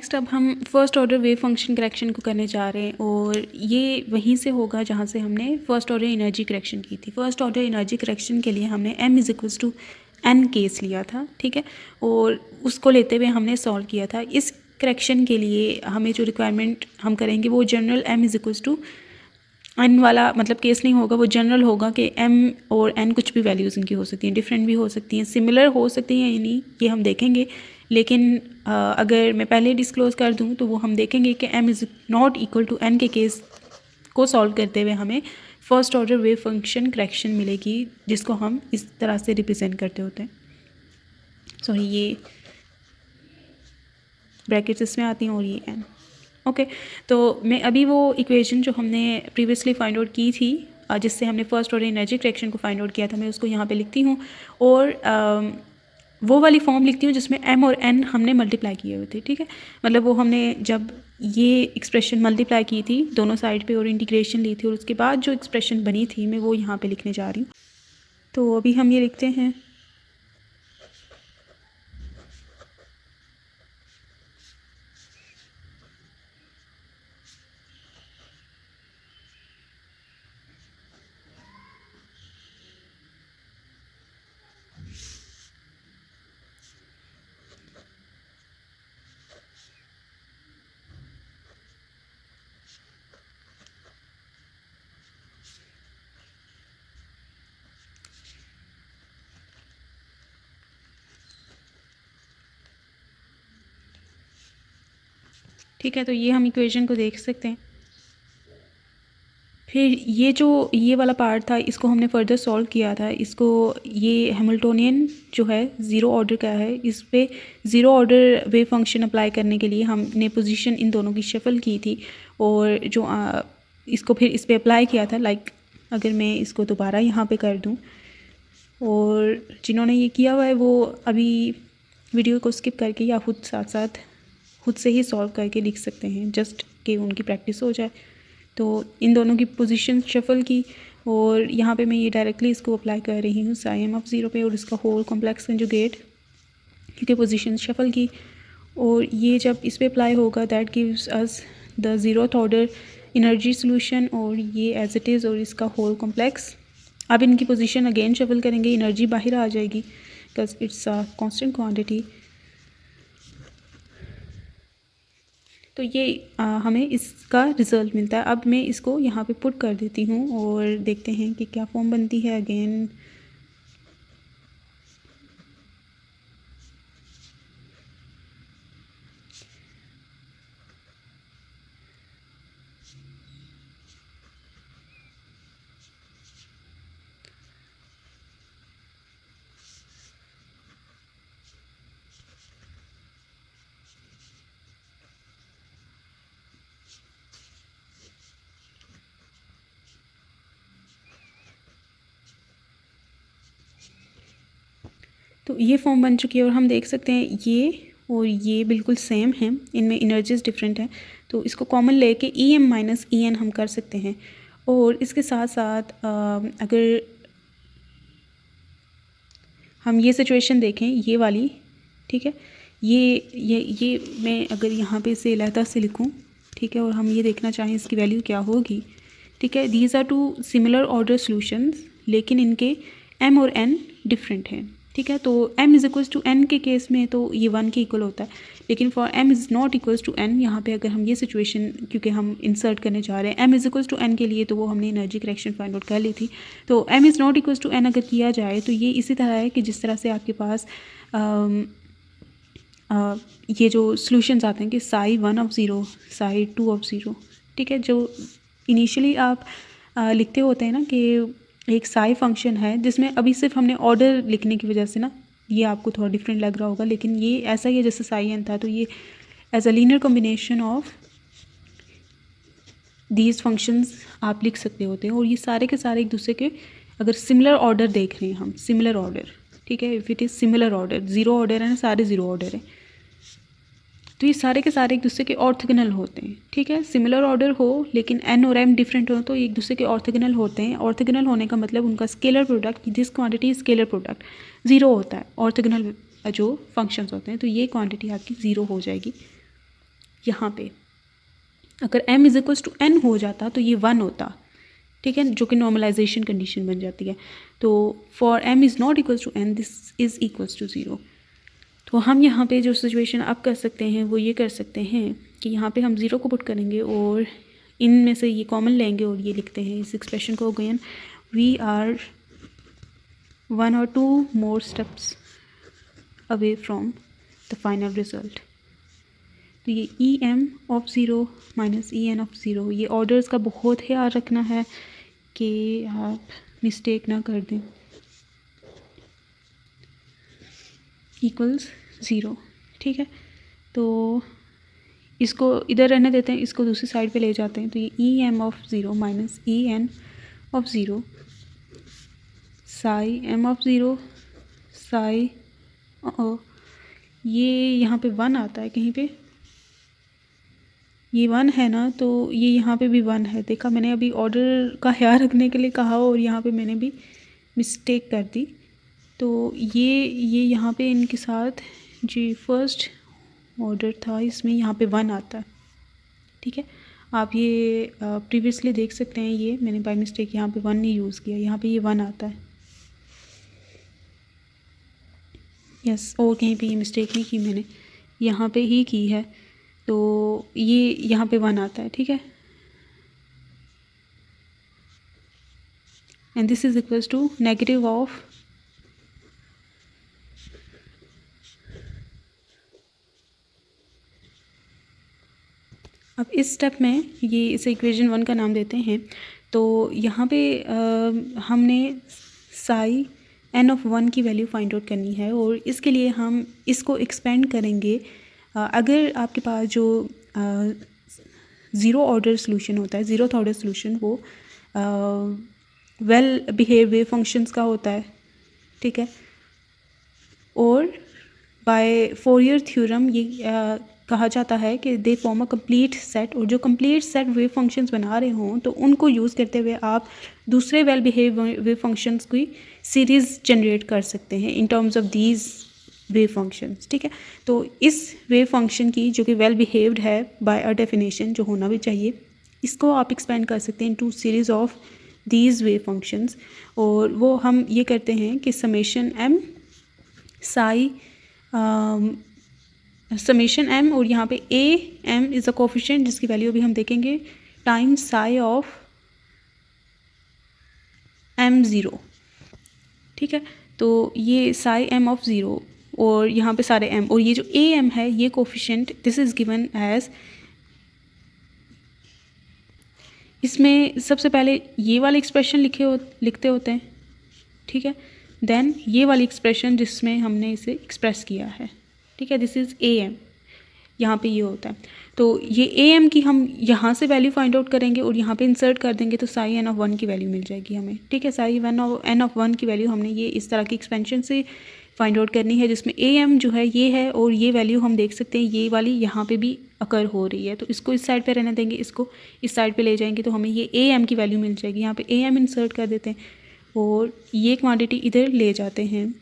Next अब हम first order wave function correction को करने जा रहे हैं और ये वहीं से होगा जहाँ से हमने फर्स्ट ऑर्डर एनर्जी करेक्शन की थी। फर्स्ट ऑर्डर एनर्जी करेक्शन के लिए हमने m is equals to n case लिया था, ठीक है, और उसको लेते हुए हमने सॉल्व किया था। इस करेक्शन के लिए हमें जो रिक्वायरमेंट हम करेंगे वो general m is equals to n वाला मतलब केस नहीं होगा, वो जनरल होगा कि m और n कुछ भी वैल्यूज़ इनकी हो सकती हैं, डिफरेंट भी हो सकती हैं, सिमिलर हो सकती हैं या नहीं ये हम देखेंगे। लेकिन अगर मैं पहले डिस्क्लोज़ कर दूं तो वो हम देखेंगे कि m is not equal to n के केस को सॉल्व करते हुए हमें first order wave function correction मिलेगी, जिसको हम इस तरह से रिप्रेजेंट करते होते हैं। सॉरी, ये ब्रैकेट्स इसमें आती हैं और ये n। ओके, तो मैं अभी वो इक्वेशन जो हमने प्रीवियसली फाइंड आउट की थी, जिससे हमने फर्स्ट ऑर्डर एनर्जी करेक्शन को फाइंड आउट किया था, मैं उसको यहाँ पे लिखती हूँ और वो वाली फॉर्म लिखती हूँ जिसमें m और n हमने मल्टीप्लाई किए हुए थे, ठीक है। मतलब वो हमने जब ये एक्सप्रेशन मल्टीप्लाई की थी दोनों साइड पे और इंटीग्रेशन ली थी और उसके बाद जो एक्सप्रेशन बनी थी मैं वो यहाँ पे लिखने जा रही हूँ। तो अभी हम ये लिखते हैं, ठीक है। तो ये हम इक्वेशन को देख सकते हैं। फिर ये जो ये वाला पार्ट था इसको हमने फर्दर सॉल्व किया था। इसको ये हैमिल्टोनियन जो है ज़ीरो ऑर्डर का है, इस पे zero order wave function apply करने के लिए हमने पोजीशन इन दोनों की शफल की थी और जो इसको फिर इस पे अप्लाई किया था। लाइक अगर मैं इसको दोबारा यहाँ पे कर दूँ और जिन्होंने ये किया हुआ है वो अभी वीडियो को स्किप करके या खुद साथ साथ खुद से ही सॉल्व करके लिख सकते हैं, जस्ट कि उनकी प्रैक्टिस हो जाए। तो इन दोनों की पोजीशन शफल की और यहाँ पे मैं ये डायरेक्टली इसको अप्लाई कर रही हूँ साइन ऑफ ज़ीरो पे और इसका होल कॉम्प्लेक्स कंजुगेट, क्योंकि पोजीशन शफल की। और ये जब इस पे अप्लाई होगा that gives us the zeroth order energy solution और ये एज इट इज़ और इसका होल कॉम्प्लेक्स। अब इनकी पोजीशन अगेन शफल करेंगे, एनर्जी बाहर आ जाएगी because it's a constant quantity. तो ये हमें इसका रिज़ल्ट मिलता है। अब मैं इसको यहाँ पे पुट कर देती हूँ और देखते हैं कि क्या फॉर्म बनती है अगेन। तो ये फॉर्म बन चुकी है और हम देख सकते हैं ये और ये बिल्कुल सेम है, इनमें एनर्जीज डिफरेंट हैं। तो इसको कॉमन लेके EM माइनस EN हम कर सकते हैं। और इसके साथ साथ अगर हम ये सिचुएशन देखें ये वाली, ठीक है, ये मैं अगर यहाँ पे इसे अलहदा से लिखूँ, ठीक है, और हम ये देखना चाहें इसकी वैल्यू क्या होगी, ठीक है। These are two similar order solutions लेकिन इनके m और n डिफरेंट हैं, ठीक है। तो m is equals to n के केस में तो ये 1 के इक्वल होता है, लेकिन for m is not equals to n यहाँ पे अगर हम ये सिचुएशन क्योंकि हम इंसर्ट करने जा रहे हैं m is equals to n के लिए, तो वो हमने एनर्जी करेक्शन फाइंड आउट कर ली थी। तो m is not equals to n अगर किया जाए तो ये इसी तरह है कि जिस तरह से आपके पास ये जो सॉल्यूशंस आते हैं कि Sai 1 of zero, Sai 2 of zero, ठीक है। जो इनिशियली आप लिखते होते हैं ना कि एक साई फंक्शन है जिसमें अभी सिर्फ हमने ऑर्डर लिखने की वजह से ना ये आपको थोड़ा डिफरेंट लग रहा होगा, लेकिन ये ऐसा ही है जैसे साई एन था। तो ये as a linear combination of these functions आप लिख सकते होते हैं। और ये सारे के सारे एक दूसरे के अगर सिमिलर ऑर्डर देख रहे हैं हम, सिमिलर ऑर्डर, ठीक है, if it is similar order, zero order है ना, सारे ज़ीरो ऑर्डर है, तो ये सारे के सारे एक दूसरे के ऑर्थोगोनल होते हैं, ठीक है। सिमिलर ऑर्डर हो लेकिन n और m डिफरेंट हो तो एक दूसरे के ऑर्थोगोनल होते हैं। ऑर्थोगोनल होने का मतलब उनका scalar product, this quantity scalar product zero होता है। ऑर्थोगोनल जो फंक्शंस होते हैं तो ये क्वांटिटी आपकी ज़ीरो हो जाएगी। यहाँ पे अगर m is equals to n हो जाता तो ये 1 होता, ठीक है, जो कि नॉर्मलाइजेशन कंडीशन बन जाती है। तो for m is not equals to n this is equals to 0। तो हम यहाँ पे जो सिचुएशन अब कर सकते हैं वो ये कर सकते हैं कि यहाँ पे हम 0 को पुट करेंगे और इनमें से ये कॉमन लेंगे और ये लिखते हैं इस एक्सप्रेशन को again we are 1 or 2 more steps away from the final result। तो ये E M of zero minus E N of zero, ये ऑर्डर्स का बहुत ख्याल रखना है कि आप मिस्टेक ना कर दें, इक्वल्स ज़ीरो, ठीक है। तो इसको इधर रहने देते हैं, इसको दूसरी साइड पे ले जाते हैं। तो ये E M of zero minus E N of zero psi M of zero psi ये यहाँ पे 1 आता है कहीं पे, ये 1 है ना, तो ये यहाँ पे भी 1 है। देखा, मैंने अभी ऑर्डर का ख्याल रखने के लिए कहा और यहाँ पे मैंने भी मिस्टेक कर दी। तो ये यहाँ पे इनके साथ जी फर्स्ट ऑर्डर था, इसमें यहाँ पे 1 आता है, ठीक है। आप ये प्रीवियसली देख सकते हैं, ये मैंने बाय मिस्टेक यहाँ पे 1 नहीं यूज़ किया, यहाँ पे ये 1 आता है। यस, और कहीं पे ये मिस्टेक नहीं की मैंने, यहाँ पे ही की है। तो ये यहाँ पे 1 आता है, ठीक है। And this is equals to negative of अब इस स्टेप में ये इसे इक्वेशन 1 का नाम देते हैं। तो यहाँ पे हमने साई n ऑफ 1 की वैल्यू फाइंड आउट करनी है और इसके लिए हम इसको एक्सपेंड करेंगे। अगर आपके पास जो ज़ीरो ऑर्डर सोल्यूशन होता है, ज़ीरोथ ऑर्डर सोल्यूशन, वो वेल बिहेव वेव फंक्शंस का होता है, ठीक है। और बाय फोरियर थ्योरम ये कहा जाता है कि they form a complete set, और जो कंप्लीट सेट वेव फंक्शंस बना रहे हों तो उनको यूज़ करते हुए आप दूसरे वेल बिहेव वेव फंक्शंस की सीरीज़ जनरेट कर सकते हैं in terms of these wave functions, ठीक है। तो इस वेव फंक्शन की जो कि वेल बिहेव्ड है बाय अ डेफिनेशन, जो होना भी चाहिए, इसको आप एक्सपेंड कर सकते हैं to series of these wave functions. और वो हम ये करते हैं कि summation M psi summation M, और यहाँ पे A M is a coefficient जिसकी वैल्यू भी हम देखेंगे, times psi of M zero, ठीक है। तो ये साई एम ऑफ ज़ीरो और यहाँ पे सारे एम, और ये जो ए एम है ये coefficient this is given as, इसमें सबसे पहले ये वाले एक्सप्रेशन लिखते होते हैं, ठीक है। देन ये वाली एक्सप्रेशन जिसमें हमने इसे एक्सप्रेस किया है, ठीक है, दिस इज़ ए एम, यहाँ पे ये होता है। तो ये ए एम की हम यहाँ से वैल्यू फाइंड आउट करेंगे और यहाँ पे इंसर्ट कर देंगे, तो साई एन ऑफ 1 की वैल्यू मिल जाएगी हमें, ठीक है। साई एन ऑफ 1 की वैल्यू हमने ये इस तरह की एक्सपेंशन से फाइंड आउट करनी है, जिसमें ए एम जो है ये है, और ये वैल्यू हम देख सकते हैं ये वाली यहाँ पे भी अकर हो रही है। तो इसको इस साइड पे रहने देंगे, इसको इस साइड पे ले जाएंगे, तो हमें ये ए एम की वैल्यू मिल जाएगी। यहाँ पे ए एम इंसर्ट कर देते हैं और ये क्वांटिटी इधर ले जाते हैं।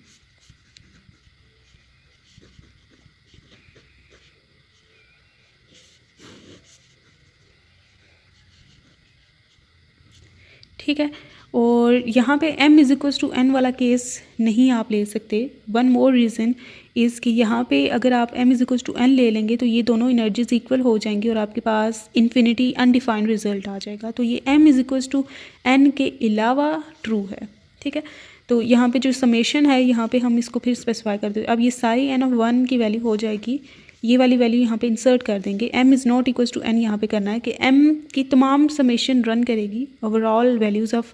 ठीक है, और यहाँ पे m is equals to n वाला केस नहीं आप ले सकते। वन मोर रीज़न इज़ कि यहाँ पे अगर आप m is equals to n ले लेंगे तो ये दोनों एनर्जीज इक्वल हो जाएंगी और आपके पास इन्फिनिटी अनडिफाइंड रिजल्ट आ जाएगा। तो ये m is equals to n के अलावा ट्रू है, ठीक है। तो यहाँ पे जो समेशन है यहाँ पे हम इसको फिर स्पेसिफाई कर देते। अब ये साई n ऑफ 1 की वैल्यू हो जाएगी, ये वाली वैल्यू यहाँ पे इंसर्ट कर देंगे। m is not equals to n यहाँ पे करना है कि m की तमाम समेशन रन करेगी ओवरऑल वैल्यूज़ ऑफ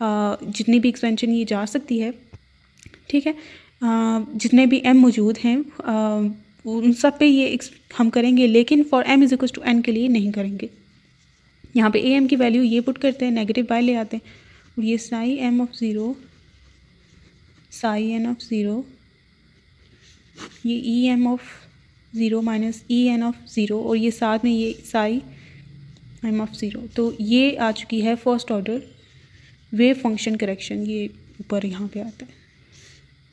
जितनी भी एक्सपेंशन ये जा सकती है, ठीक है। जितने भी m मौजूद हैं उन सब पे ये हम करेंगे, लेकिन for m is equals to n के लिए नहीं करेंगे। यहाँ पे am की वैल्यू ये पुट करते हैं, नेगेटिव बाय ले आते हैं, और ये psi m of 0 psi n of 0, ये E M of 0 minus E N of 0, और ये साथ में ये साई एम ऑफ 0। तो ये आ चुकी है first order wave function correction, ये ऊपर यहाँ पे आता है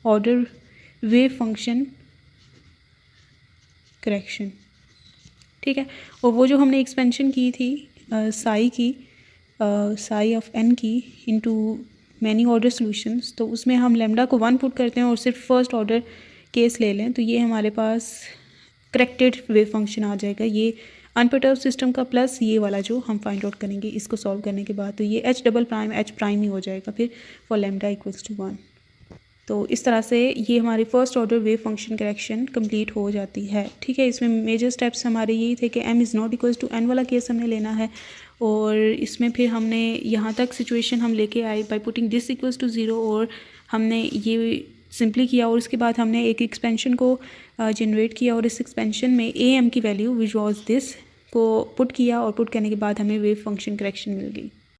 ऑर्डर वेव फंक्शन करेक्शन, ठीक है। और वो जो हमने एक्सपेंशन की थी साई ऑफ n की इनटू मैनी ऑर्डर सॉल्यूशंस, तो उसमें हम लेमडा को 1 पुट करते हैं और सिर्फ फर्स्ट ऑर्डर केस ले लें, तो ये हमारे पास करेक्टेड वेव फंक्शन आ जाएगा। ये अनपर्टर्ब सिस्टम का प्लस ये वाला जो हम फाइंड आउट करेंगे इसको सॉल्व करने के बाद, तो ये H double prime H prime ही हो जाएगा फिर फॉर लेमडा इक्वल्स टू 1। तो इस तरह से ये हमारी first order wave function correction complete हो जाती है। ठीक है, इसमें मेजर स्टेप्स हमारे यही थे कि m is not equals to n वाला केस हमने लेना है, और इसमें फिर हमने यहाँ तक सिचुएशन हम लेके आए by putting this equals to 0, और हमने ये सिंपली किया, और उसके बाद हमने एक एक्सपेंशन को जनरेट किया, और इस एक्सपेंशन में am की वैल्यू विच वाज दिस को पुट किया, और पुट करने के बाद हमें वेव फंक्शन करेक्शन मिल गई।